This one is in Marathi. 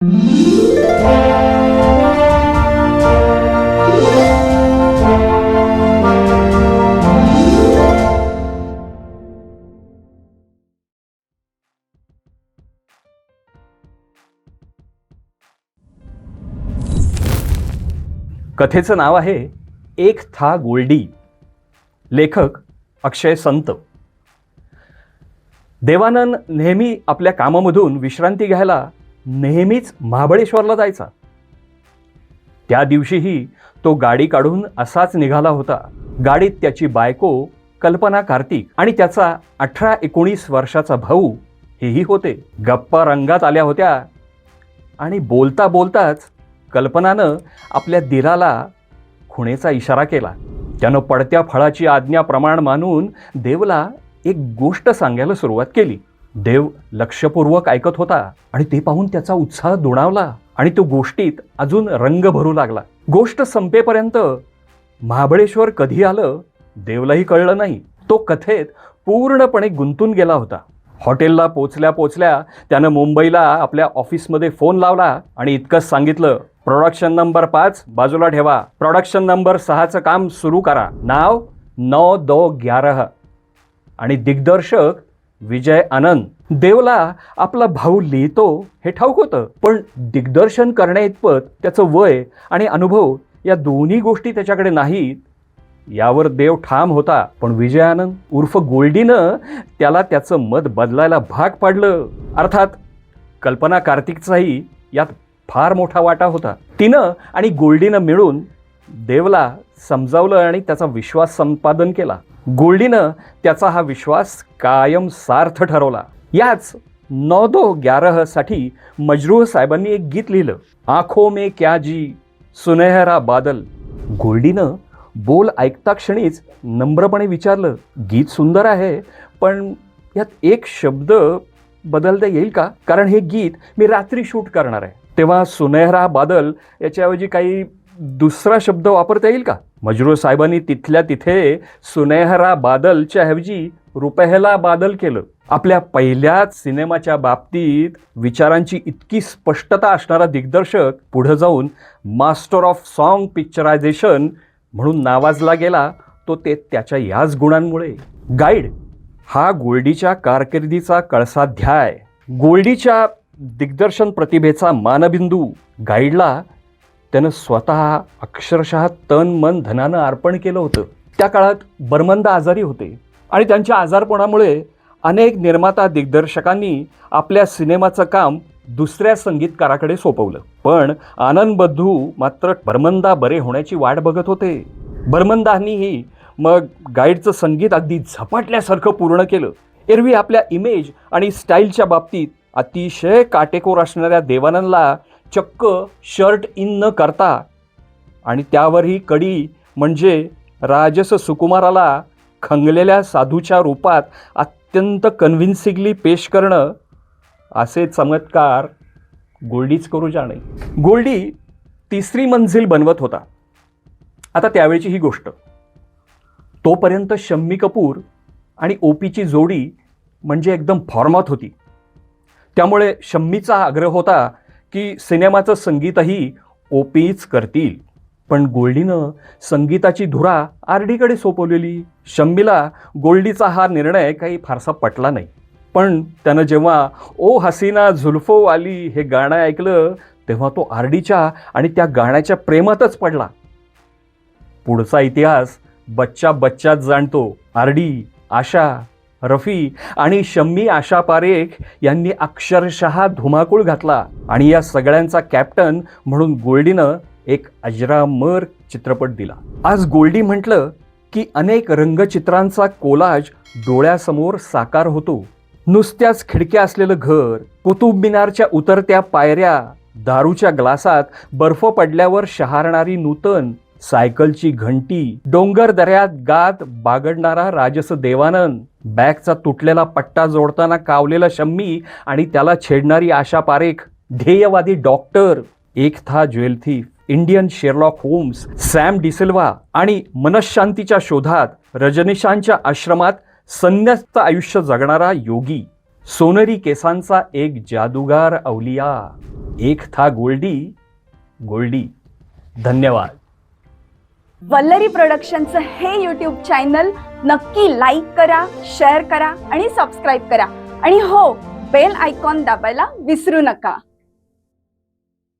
कथेचं नाव आहे एक था गोल्डी. लेखक अक्षय संत. देवानंद नेहमी आपल्या कामामधून विश्रांती घ्यायला नेहमीच महाबळेश्वरला जायचा. त्या दिवशीही तो गाडी काढून असाच निघाला होता. गाडीत त्याची बायको कल्पना कार्तिक आणि त्याचा 18-19 वर्षाचा भाऊ हेही होते. गप्पा रंगात आल्या होत्या आणि बोलता बोलताच कल्पनानं आपल्या दिराला खुणेचा इशारा केला. त्यानं पडत्या फळाची आज्ञा प्रमाण मानून देवला एक गोष्ट सांगायला सुरुवात केली. देव लक्षपूर्वक ऐकत होता आणि ते पाहून त्याचा उत्साह दुणावला आणि तो गोष्टीत अजून रंग भरू लागला. गोष्ट संपेपर्यंत महाबळेश्वर कधी आलं देवलाही कळलं नाही. तो कथेत पूर्णपणे गुंतून गेला होता. हॉटेलला पोचल्या त्यानं मुंबईला आपल्या ऑफिसमध्ये फोन लावला आणि इतकंच सांगितलं, प्रोडक्शन नंबर 5 बाजूला ठेवा, प्रोडक्शन नंबर 6चं काम सुरू करा. नाव 9-2-11 आणि दिग्दर्शक विजय आनंद. देवला आपला भाऊ लिहितो हे ठाऊक होतं, पण दिग्दर्शन करण्याइतपत त्याचं वय आणि अनुभव या दोन्ही गोष्टी त्याच्याकडे नाहीत यावर देव ठाम होता. पण विजय आनंद उर्फ गोल्डीनं त्याला त्याचं मत बदलायला भाग पाडलं. अर्थात कल्पना कार्तिकचाही यात फार मोठा वाटा होता. तिनं आणि गोल्डीनं मिळून देवला समजावलं आणि त्याचा विश्वास संपादन केला. गोल्डीनं त्याचा हा विश्वास कायम सार्थ ठरवला. याच 9-2-11 साठी मजरूह साहेबांनी एक गीत लिहिलं, आंखों में क्या जी सुनहरा बादल. गोल्डीनं बोल ऐकता क्षणीच नम्रपणे विचारलं, गीत सुंदर आहे पण यात एक शब्द बदलता येईल का? कारण हे गीत मी रात्री शूट करणार आहे. तेव्हा सुनहरा बादल याच्याऐवजी काही दुसरा शब्द वापरता येईल का? मजरूह साहेबांनी तिथल्या तिथे सुनहरा बादलच्या ऐवजी रुपहला बादल केलं. आपल्या पहिल्याच सिनेमाच्या बाबतीत विचारांची इतकी स्पष्टता असणारा दिग्दर्शक पुढे जाऊन मास्टर ऑफ सॉन्ग पिक्चरायझेशन म्हणून नावाजला गेला. तो त्याच्या याच गुणांमुळे. गाईड हा गोल्डीच्या कारकिर्दीचा कळसाध्याय. गोल्डीच्या दिग्दर्शन प्रतिभेचा मानबिंदू. गाईडला त्यानं स्वतः अक्षरशः तन मन धनानं अर्पण केलं होतं. त्या काळात बर्मंदा आजारी होते आणि त्यांच्या आजारपणामुळे अनेक निर्माता दिग्दर्शकांनी आपल्या सिनेमाचं काम दुसऱ्या संगीतकाराकडे सोपवलं. पण आनंद बद्धू मात्र बर्मंदा बरे होण्याची वाट बघत होते. बर्मंदांनीही मग गाईडचं संगीत अगदी झपाटल्यासारखं पूर्ण केलं. एरवी आपल्या इमेज आणि स्टाईलच्या बाबतीत अतिशय काटेकोर असणाऱ्या देवानंदला चक्क शर्ट इन न करता आणि त्यावरही कडी म्हणजे राजस सुकुमाराला खंगलेल्या साधूच्या रूपात अत्यंत कन्व्हिन्सिंगली पेश करणं, असे चमत्कार गोल्डीच करू जाणे. गोल्डी तिसरी मंजिल बनवत होता. आता त्यावेळची ही गोष्ट. तोपर्यंत शम्मी कपूर आणि ओपीची जोडी म्हणजे एकदम फॉर्मात होती. त्यामुळे शम्मीचा आग्रह होता की सिनेमाचं संगीतही ओपीच करतील. पण गोल्डीनं संगीताची धुरा आरडीकडे सोपवलेली. शम्मीला गोल्डीचा हा निर्णय काही फारसा पटला नाही. पण त्यानं जेव्हा ओ हसीना झुल्फो वाली हे गाणं ऐकलं तेव्हा तो आरडीच्या आणि त्या गाण्याच्या प्रेमातच पडला. पुढचा इतिहास बच्चाच जाणतो. आरडी, आशा, रफी आणि शम्मी आशा पारेख यांनी अक्षरशः धुमाकूळ घातला आणि या सगळ्यांचा कॅप्टन म्हणून गोल्डीनं एक अजरामर चित्रपट दिला. आज गोल्डी म्हटलं की अनेक रंगचित्रांचा कोलाज डोळ्यासमोर साकार होतो. नुसत्याच खिडक्या असलेलं घर, कुतुब मिनारच्या उतरत्या पायऱ्या, दारूच्या ग्लासात बर्फ पडल्यावर शहारणारी नूतन, सायकलची घंटी, डोंगर दऱ्यात गात बागडणारा राजस देवानंद, बॅगचा तुटलेला पट्टा जोडताना कावलेला शम्मी आणि त्याला छेडणारी आशा पारेख, ध्येयवादी डॉक्टर, एक था jewel thief, Indian Sherlock Holmes, Sam D'Silva आणि मनशांतीच्या शोधात रजनीशांच्या आश्रमात संन्यस्त आयुष्य जगणारा योगी. सोनेरी केसांचा एक जादूगार अवलिया, एक था गोल्डी गोल्डी. धन्यवाद. वल्लरी प्रोडक्शनचं हे यूट्यूब चॅनल नक्की लाईक करा, शेअर करा आणि सबस्क्राईब करा. आणि हो, बेल आयकॉन दाबायला विसरू नका.